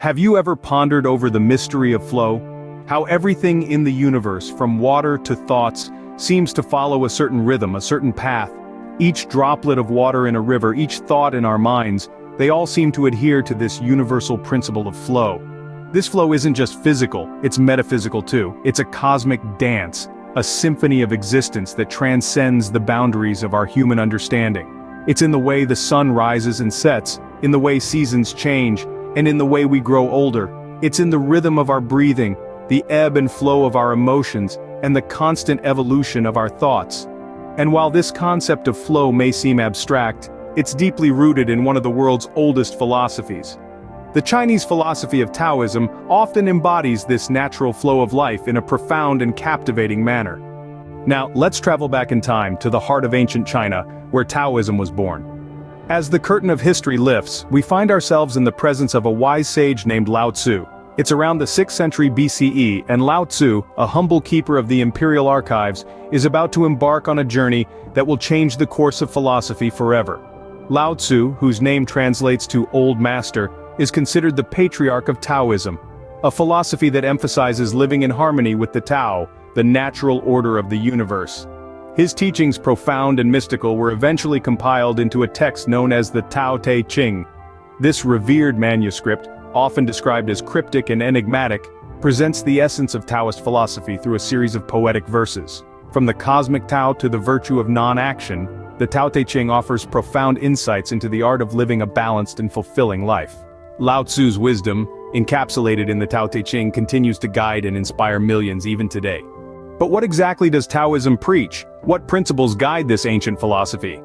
Have you ever pondered over the mystery of flow? How everything in the universe, from water to thoughts, seems to follow a certain rhythm, a certain path. Each droplet of water in a river, each thought in our minds, they all seem to adhere to this universal principle of flow. This flow isn't just physical, it's metaphysical too. It's a cosmic dance, a symphony of existence that transcends the boundaries of our human understanding. It's in the way the sun rises and sets, in the way seasons change, and in the way we grow older. It's in the rhythm of our breathing, the ebb and flow of our emotions, and the constant evolution of our thoughts. And while this concept of flow may seem abstract, it's deeply rooted in one of the world's oldest philosophies. The Chinese philosophy of Taoism often embodies this natural flow of life in a profound and captivating manner. Now, let's travel back in time to the heart of ancient China, where Taoism was born. As the curtain of history lifts, we find ourselves in the presence of a wise sage named Lao Tzu. It's around the 6th century BCE, and Lao Tzu, a humble keeper of the imperial archives, is about to embark on a journey that will change the course of philosophy forever. Lao Tzu, whose name translates to Old Master, is considered the patriarch of Taoism, a philosophy that emphasizes living in harmony with the Tao, the natural order of the universe. His teachings, profound and mystical, were eventually compiled into a text known as the Tao Te Ching. This revered manuscript, often described as cryptic and enigmatic, presents the essence of Taoist philosophy through a series of poetic verses. From the cosmic Tao to the virtue of non-action, the Tao Te Ching offers profound insights into the art of living a balanced and fulfilling life. Lao Tzu's wisdom, encapsulated in the Tao Te Ching, continues to guide and inspire millions even today. But what exactly does Taoism preach? What principles guide this ancient philosophy?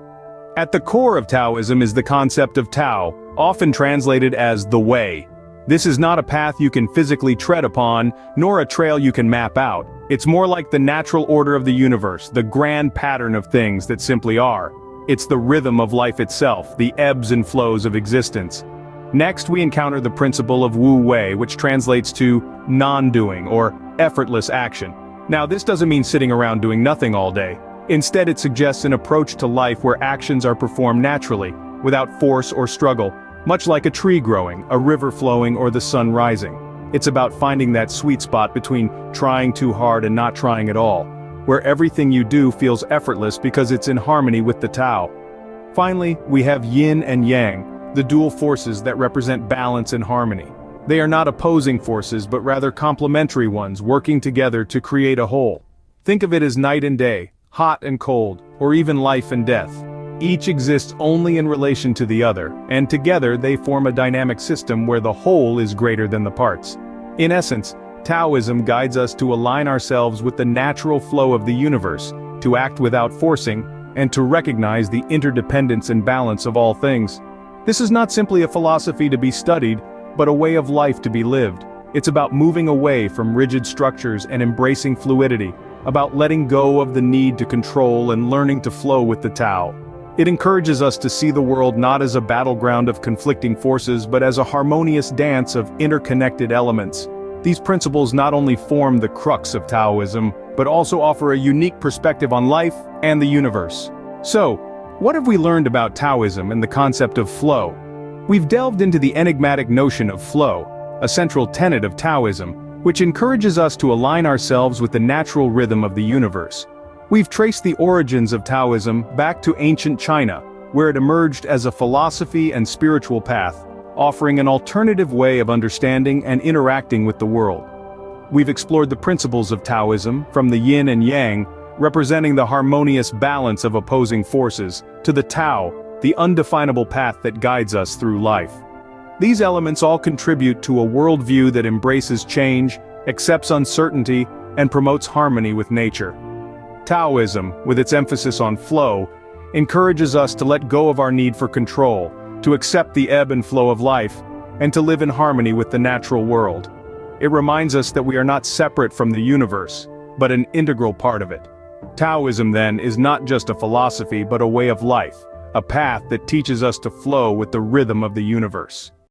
At the core of Taoism is the concept of Tao, often translated as the way. This is not a path you can physically tread upon, nor a trail you can map out. It's more like the natural order of the universe, the grand pattern of things that simply are. It's the rhythm of life itself, the ebbs and flows of existence. Next, we encounter the principle of Wu Wei, which translates to non-doing or effortless action. Now, this doesn't mean sitting around doing nothing all day. Instead, it suggests an approach to life where actions are performed naturally, without force or struggle, much like a tree growing, a river flowing, or the sun rising. It's about finding that sweet spot between trying too hard and not trying at all, where everything you do feels effortless because it's in harmony with the Tao. Finally, we have yin and yang, the dual forces that represent balance and harmony. They are not opposing forces but rather complementary ones working together to create a whole. Think of it as night and day, hot and cold, or even life and death. Each exists only in relation to the other, and together they form a dynamic system where the whole is greater than the parts. In essence, Taoism guides us to align ourselves with the natural flow of the universe, to act without forcing, and to recognize the interdependence and balance of all things. This is not simply a philosophy to be studied, but a way of life to be lived. It's about moving away from rigid structures and embracing fluidity, about letting go of the need to control and learning to flow with the Tao. It encourages us to see the world not as a battleground of conflicting forces but as a harmonious dance of interconnected elements. These principles not only form the crux of Taoism, but also offer a unique perspective on life and the universe. So, what have we learned about Taoism and the concept of flow? We've delved into the enigmatic notion of flow, a central tenet of Taoism, which encourages us to align ourselves with the natural rhythm of the universe. We've traced the origins of Taoism back to ancient China, where it emerged as a philosophy and spiritual path, offering an alternative way of understanding and interacting with the world. We've explored the principles of Taoism, from the yin and yang, representing the harmonious balance of opposing forces, to the Tao, the undefinable path that guides us through life. These elements all contribute to a worldview that embraces change, accepts uncertainty, and promotes harmony with nature. Taoism, with its emphasis on flow, encourages us to let go of our need for control, to accept the ebb and flow of life, and to live in harmony with the natural world. It reminds us that we are not separate from the universe, but an integral part of it. Taoism, then, is not just a philosophy but a way of life, a path that teaches us to flow with the rhythm of the universe.